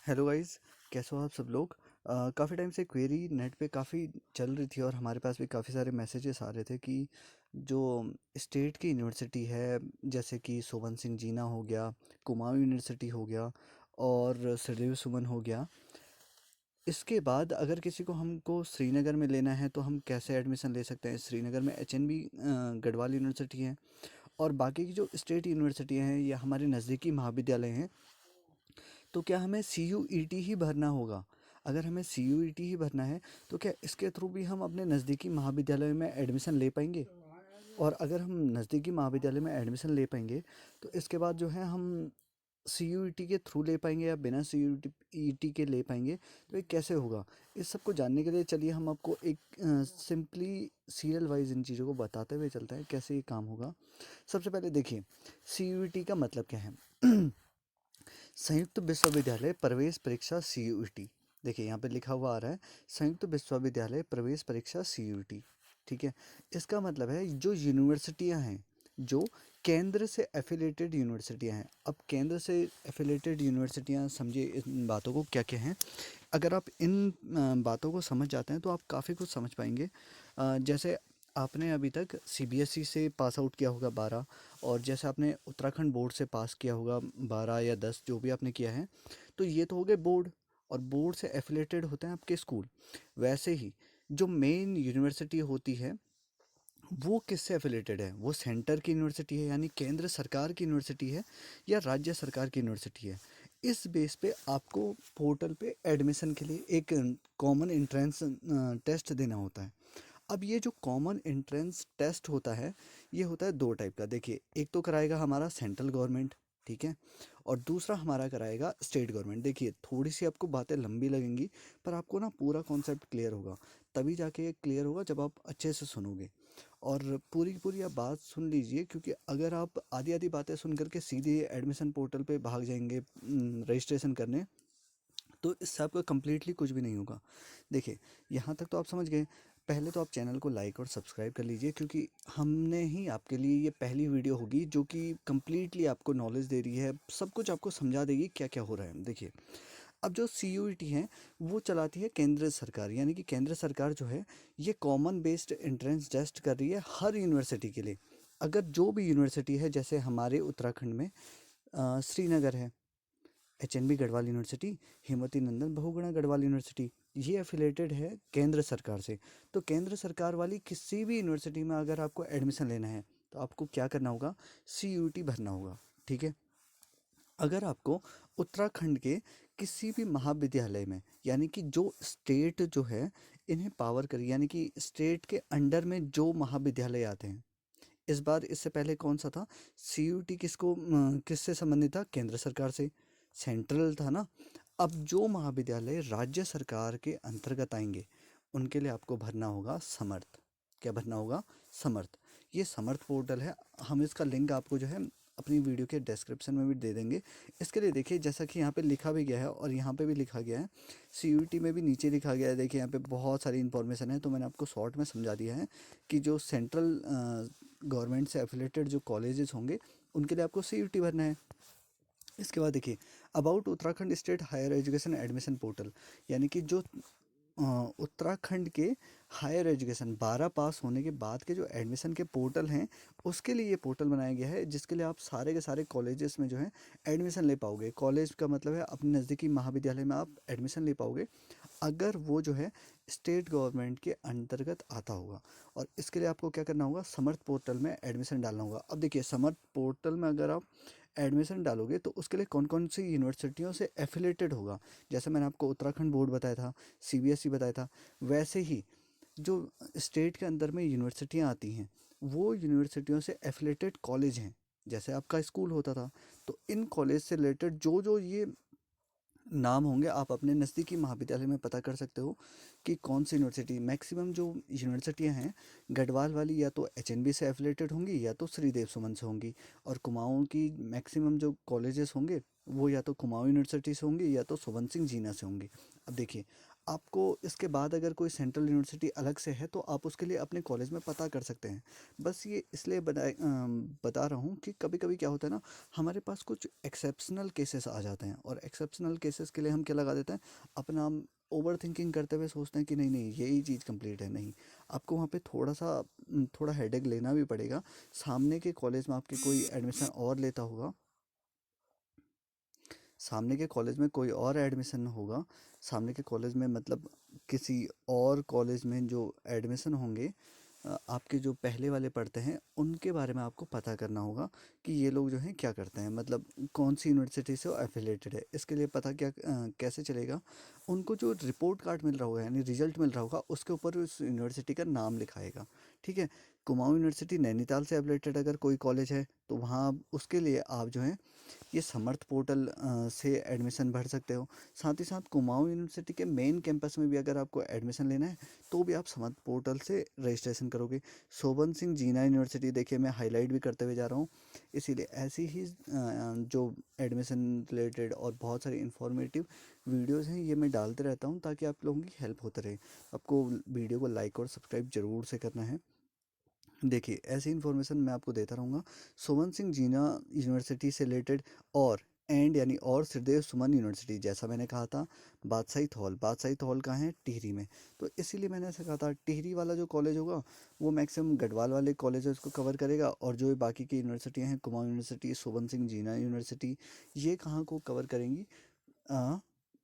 Hello guys. कैसे हो आप सब लोग। काफ़ी टाइम से क्वेरी नेट पे काफ़ी चल रही थी और हमारे पास भी काफ़ी सारे मैसेजेस आ रहे थे कि जो स्टेट की यूनिवर्सिटी है, जैसे कि सोवन सिंह जीना हो गया, कुमाऊं यूनिवर्सिटी हो गया और सदैव सुमन हो गया, इसके बाद अगर किसी को हमको श्रीनगर में लेना है तो हम कैसे एडमिशन ले सकते हैं। श्रीनगर में एचएनबी गढ़वाल यूनिवर्सिटी है और बाकी की जो स्टेट यूनिवर्सिटियाँ हैं या हमारे नज़दीकी महाविद्यालय हैं, तो क्या हमें सी यू ई टी ही भरना होगा। अगर हमें सी यू ई टी ही भरना है तो क्या इसके थ्रू भी हम अपने नज़दीकी महाविद्यालय में एडमिशन ले पाएंगे। और अगर हम नज़दीकी महाविद्यालय में एडमिशन ले पाएंगे तो इसके बाद जो है हम सी यू ई टी के थ्रू ले पाएंगे या बिना सी यू ई टी के ले पाएंगे, तो ये कैसे होगा। इस सब को जानने के लिए चलिए हम आपको एक सिंपली सीरियल वाइज इन चीज़ों को बताते हुए चलते हैं कैसे ये काम होगा। सबसे पहले देखिए, सी यू ई टी का मतलब क्या है। संयुक्त विश्वविद्यालय प्रवेश परीक्षा सी यू टी। देखिए यहाँ पे लिखा हुआ आ रहा है संयुक्त विश्वविद्यालय प्रवेश परीक्षा सी यू टी। ठीक है, इसका मतलब है जो यूनिवर्सिटियाँ हैं, जो केंद्र से एफिलेटेड यूनिवर्सिटियाँ हैं। अब केंद्र से एफिलेटेड यूनिवर्सिटियाँ समझिए इन बातों को क्या क्या हैं। अगर आप इन बातों को समझ जाते हैं तो आप काफ़ी कुछ समझ पाएंगे। जैसे आपने अभी तक सीबीएसई से पास आउट किया होगा 12, और जैसे आपने उत्तराखंड बोर्ड से पास किया होगा 12 या 10, जो भी आपने किया है, तो ये तो हो गए बोर्ड। और बोर्ड से एफिलेटेड होते हैं आपके स्कूल। वैसे ही जो मेन यूनिवर्सिटी होती है वो किससे एफिलेटेड है, वो सेंटर की यूनिवर्सिटी है यानी केंद्र सरकार की यूनिवर्सिटी है या राज्य सरकार की यूनिवर्सिटी है। इस बेस पे आपको पोर्टल पे एडमिशन के लिए एक कॉमन एंट्रेंस टेस्ट देना होता है। अब ये जो कॉमन एंट्रेंस टेस्ट होता है, ये होता है दो टाइप का। देखिए, एक तो कराएगा हमारा सेंट्रल गवर्नमेंट, ठीक है, और दूसरा हमारा कराएगा स्टेट गवर्नमेंट। देखिए थोड़ी सी आपको बातें लंबी लगेंगी, पर आपको ना पूरा कॉन्सेप्ट क्लियर होगा। तभी जाके क्लियर होगा जब आप अच्छे से सुनोगे। और पूरी की पूरी आप बात सुन लीजिए, क्योंकि अगर आप आधी आधी बातें सुन करके सीधे एडमिशन पोर्टल पे भाग जाएंगे रजिस्ट्रेशन करने, तो इससे आपका कम्प्लीटली कुछ भी नहीं होगा। देखिए, यहाँ तक तो आप समझ गए। पहले तो आप चैनल को लाइक और सब्सक्राइब कर लीजिए, क्योंकि हमने ही आपके लिए ये पहली वीडियो होगी जो कि कम्प्लीटली आपको नॉलेज दे रही है, सब कुछ आपको समझा देगी क्या क्या हो रहा है। देखिए, अब जो सी यू ई टी है वो चलाती है केंद्र सरकार, यानी कि केंद्र सरकार जो है ये कॉमन बेस्ड एंट्रेंस टेस्ट कर रही है हर यूनिवर्सिटी के लिए। अगर जो भी यूनिवर्सिटी है, जैसे हमारे उत्तराखंड में श्रीनगर है, H N B Garhwal university, Hemwati Nandan Bahuguna Garhwal university, ये एफिलेटेड है केंद्र सरकार से। तो केंद्र सरकार वाली किसी भी यूनिवर्सिटी में अगर आपको एडमिशन लेना है तो आपको क्या करना होगा, सी यू टी भरना होगा। ठीक है। अगर आपको उत्तराखंड के किसी भी महाविद्यालय में, यानी कि जो स्टेट जो है इन्हें पावर करी, यानी कि स्टेट के अंडर में जो महाविद्यालय आते हैं, इस बार इससे पहले कौन सा था, सी यू टी किसको किससे संबंधित था, केंद्र सरकार से, सेंट्रल था ना। अब जो महाविद्यालय राज्य सरकार के अंतर्गत आएंगे उनके लिए आपको भरना होगा समर्थ। क्या भरना होगा, समर्थ। ये समर्थ पोर्टल है, हम इसका लिंक आपको जो है अपनी वीडियो के डिस्क्रिप्शन में भी दे देंगे। इसके लिए देखिए, जैसा कि यहाँ पे लिखा भी गया है और यहाँ पे भी लिखा गया है, सी में भी नीचे लिखा गया है। देखिए यहाँ पे बहुत सारी इन्फॉर्मेशन है, तो मैंने आपको शॉर्ट में समझा दिया है कि जो सेंट्रल गवर्नमेंट से एफिलेटेड जो कॉलेजेस होंगे उनके लिए आपको सी भरना है। इसके बाद देखिए, about Uttarakhand state higher education admission portal, यानी कि जो उत्तराखंड के हायर एजुकेशन 12 पास होने के बाद के जो एडमिशन के पोर्टल हैं, उसके लिए ये पोर्टल बनाया गया है, जिसके लिए आप सारे के सारे कॉलेजेस में जो है एडमिशन ले पाओगे। कॉलेज का मतलब है अपने नज़दीकी महाविद्यालय में आप एडमिशन ले पाओगे, अगर वो जो है स्टेट गवर्नमेंट के अंतर्गत आता होगा। और इसके लिए आपको क्या करना होगा, समर्थ पोर्टल में एडमिशन डालना होगा। अब देखिए, समर्थ पोर्टल में अगर आप एडमिशन डालोगे तो उसके लिए कौन कौन सी यूनिवर्सिटियों से एफिलेटेड होगा, जैसे मैंने आपको उत्तराखंड बोर्ड बताया था, सीबीएसई बताया था, वैसे ही जो स्टेट के अंदर में यूनिवर्सिटियाँ आती हैं वो यूनिवर्सिटियों से एफिलेटेड कॉलेज हैं। जैसे आपका स्कूल होता था, तो इन कॉलेज से रिलेटेड जो जो ये नाम होंगे, आप अपने नज़दीकी महाविद्यालय में पता कर सकते हो कि कौन सी यूनिवर्सिटी। मैक्सिमम जो यूनिवर्सिटियां हैं गढ़वाल वाली, या तो एचएनबी से एफिलेटेड होंगी या तो श्रीदेव सुमन से होंगी। और कुमाऊं की मैक्सिमम जो कॉलेजेस होंगे वो या तो कुमाऊं यूनिवर्सिटी से होंगी या तो सोवन सिंह जीना से होंगी। अब देखिए, आपको इसके बाद अगर कोई सेंट्रल यूनिवर्सिटी अलग से है तो आप उसके लिए अपने कॉलेज में पता कर सकते हैं। बस ये इसलिए बता रहा हूँ कि कभी कभी क्या होता है ना, हमारे पास कुछ एक्सेप्शनल केसेस आ जाते हैं और एक्सेप्शनल केसेस के लिए हम क्या लगा देते हैं, अपना ओवर थिंकिंग करते हुए सोचते हैं कि नहीं नहीं यही चीज़ कंप्लीट है। नहीं, आपको वहाँ पे थोड़ा हेडेक लेना भी पड़ेगा। सामने के कॉलेज में आपके कोई एडमिशन और लेता होगा, सामने के कॉलेज में कोई और एडमिशन होगा, सामने के कॉलेज में मतलब किसी और कॉलेज में जो एडमिशन होंगे, आपके जो पहले वाले पढ़ते हैं उनके बारे में आपको पता करना होगा कि ये लोग जो हैं क्या करते हैं, मतलब कौन सी यूनिवर्सिटी से वो एफिलेटेड है। इसके लिए पता कैसे चलेगा, उनको जो रिपोर्ट कार्ड मिल रहा होगा यानी रिजल्ट मिल रहा होगा उसके ऊपर उस यूनिवर्सिटी का नाम लिखाएगा। ठीक है, कुमाऊं यूनिवर्सिटी नैनीताल से एफिलेटेड अगर कोई कॉलेज है तो वहाँ उसके लिए आप जो है ये समर्थ पोर्टल से एडमिशन भर सकते हो। साथ ही साथ कुमाऊं यूनिवर्सिटी के मेन कैंपस में भी अगर आपको एडमिशन लेना है तो भी आप समर्थ पोर्टल से रजिस्ट्रेशन करोगे। शोभन सिंह जीना यूनिवर्सिटी देखिए मैं हाईलाइट भी करते हुए जा रहा हूँ, इसीलिए ऐसी ही जो एडमिशन रिलेटेड और बहुत सारी इंफॉर्मेटिव वीडियोज़ हैं ये मैं डालते रहता हूँ ताकि आप लोगों की हेल्प होती रहे। आपको वीडियो को लाइक और सब्सक्राइब ज़रूर से करना है। देखिए ऐसी इन्फॉर्मेशन मैं आपको देता रहूँगा। सुमन सिंह जीना यूनिवर्सिटी से रिलेटेड और एंड यानी और सिरदेव सुमन यूनिवर्सिटी, जैसा मैंने कहा था, बादशाही हॉल कहाँ है, टिहरी में। तो इसीलिए मैंने ऐसा कहा था टिहरी वाला जो कॉलेज होगा वो मैक्सिमम गढ़वाल वाले कॉलेजेस को कवर करेगा, और जो बाकी की यूनिवर्सिटियाँ हैं कुमाऊं यूनिवर्सिटी, सुमन सिंह जीना यूनिवर्सिटी, ये कहाँ को कवर करेंगी,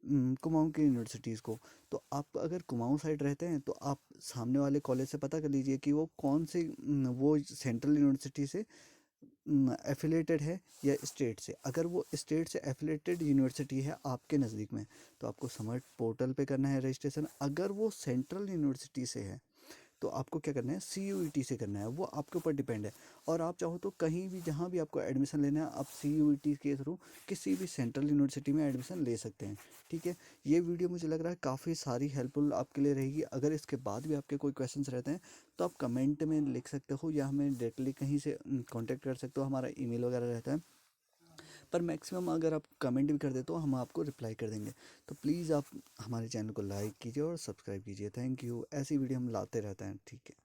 कुमाऊं की यूनिवर्सिटीज़ को। तो आप अगर कुमाऊं साइड रहते हैं तो आप सामने वाले कॉलेज से पता कर लीजिए कि वो कौन से वो सेंट्रल यूनिवर्सिटी से एफिलेटेड है या स्टेट से। अगर वो स्टेट से एफिलेटेड यूनिवर्सिटी है आपके नज़दीक में तो आपको समर्ट पोर्टल पे करना है रजिस्ट्रेशन। अगर वो सेंट्रल यूनिवर्सिटी से है तो आपको क्या करना है, सी यू ई टी से करना है, वो आपके ऊपर डिपेंड है। और आप चाहो तो कहीं भी जहाँ भी आपको एडमिशन लेना है आप सी यू ई टी के थ्रू किसी भी सेंट्रल यूनिवर्सिटी में एडमिशन ले सकते हैं। ठीक है, ये वीडियो मुझे लग रहा है काफ़ी सारी हेल्पफुल आपके लिए रहेगी। अगर इसके बाद भी आपके कोई क्वेश्चंस रहते हैं तो आप कमेंट में लिख सकते हो या हमें डायरेक्टली कहीं से कांटेक्ट कर सकते हो, हमारा ईमेल वगैरह रहता है। पर मैक्सिमम अगर आप कमेंट भी कर देते हो हम आपको रिप्लाई कर देंगे। तो प्लीज़ आप हमारे चैनल को लाइक कीजिए और सब्सक्राइब कीजिए। थैंक यू, ऐसी वीडियो हम लाते रहते हैं। ठीक है।